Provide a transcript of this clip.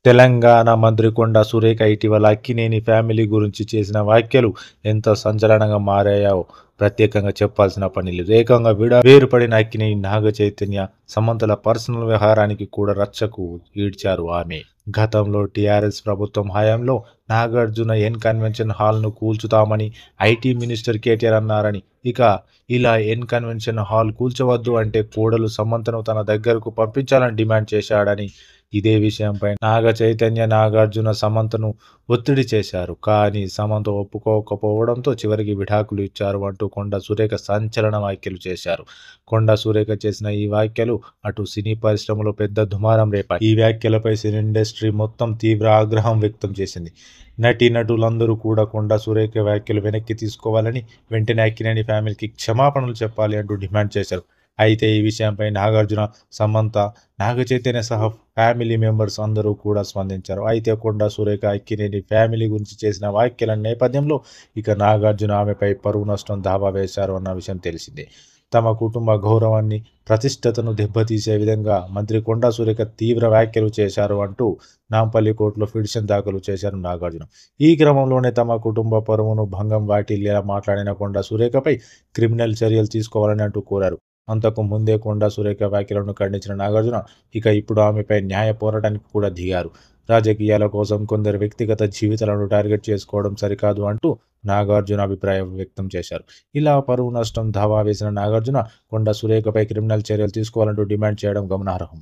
తెలంగాణ మంత్రి కొండా సురేఖ ఇటీవల అక్కినేని ఫ్యామిలీ గురించి చేసిన వ్యాఖ్యలు ఎంత సంచలనంగా మారాయో ప్రత్యేకంగా చెప్పాల్సిన పని లేదు. ఏకంగా వేరుపడిన అక్కినేని, నాగ చైతన్య, సమంతల పర్సనల్ వ్యవహారానికి కూడా రచ్చకు ఈడ్చారు ఆమె. గతంలో టీఆర్ఎస్ ప్రభుత్వం హయాంలో నాగార్జున ఎన్ కన్వెన్షన్ హాల్ను కూల్చుతామని ఐటీ మినిస్టర్ కేటీఆర్ అన్నారని, ఇక ఇలా ఎన్ కన్వెన్షన్ హాల్ కూల్చవద్దు అంటే కోడలు సమంతను తన దగ్గరకు పంపించాలని డిమాండ్ చేశాడని, ఇదే విషయంపై నాగ చైతన్య, నాగార్జున సమంతను ఒత్తిడి చేశారు. కానీ సమంత ఒప్పుకోకపోవడంతో చివరికి విడాకులు ఇచ్చారు అంటూ కొండా సురేఖ సంచలన వ్యాఖ్యలు చేశారు. కొండా సురేఖ చేసిన ఈ వ్యాఖ్యలు అటు సినీ పరిశ్రమలో పెద్ద దుమారం రేపాయి. ఈ వ్యాఖ్యలపై సినీ ఇండస్ట్రీ మొత్తం తీవ్ర ఆగ్రహం వ్యక్తం చేసింది. నటీనటులందరూ కూడా కొండా సురేఖ వ్యాఖ్యలు వెనక్కి తీసుకోవాలని, వెంటనే అక్కినేని ఫ్యామిలీకి క్షమాపణలు చెప్పాలి అంటూ డిమాండ్ చేశారు. అయితే ఈ విషయంపై నాగార్జున, సమంత, నాగ చైతన్య సహా ఫ్యామిలీ మెంబర్స్ అందరూ కూడా స్పందించారు. అయితే కొండా సురేఖ అక్కినేని ఫ్యామిలీ గురించి చేసిన వ్యాఖ్యల నేపథ్యంలో ఇక నాగార్జున ఆమెపై పరువు నష్టం దావా వేశారు అన్న విషయం తెలిసిందే. తమ కుటుంబ గౌరవాన్ని, ప్రతిష్టతను దెబ్బతీసే విధంగా మంత్రి కొండా సురేఖ తీవ్ర వ్యాఖ్యలు చేశారు అంటూ నాంపల్లి కోర్టులో పిటిషన్ దాఖలు చేశారు నాగార్జున. ఈ క్రమంలోనే తమ కుటుంబ పరువును భంగం వాటిల్లేలా మాట్లాడిన కొండా సురేఖపై క్రిమినల్ చర్యలు తీసుకోవాలని అంటూ కోరారు. అంతకు ముందే కొండా సురేఖ వ్యాఖ్యలను ఖండించిన నాగార్జున ఇక ఇప్పుడు ఆమెపై న్యాయ పోరాటానికి కూడా దిగారు. రాజకీయాల కోసం కొందరు వ్యక్తిగత జీవితాలను టార్గెట్ చేసుకోవడం సరికాదు అంటూ నాగార్జున అభిప్రాయం వ్యక్తం చేశారు. ఇలా పరువు నష్టం దావా వేసిన నాగార్జున కొండా సురేఖపై క్రిమినల్ చర్యలు తీసుకోవాలంటూ డిమాండ్ చేయడం గమనార్హం.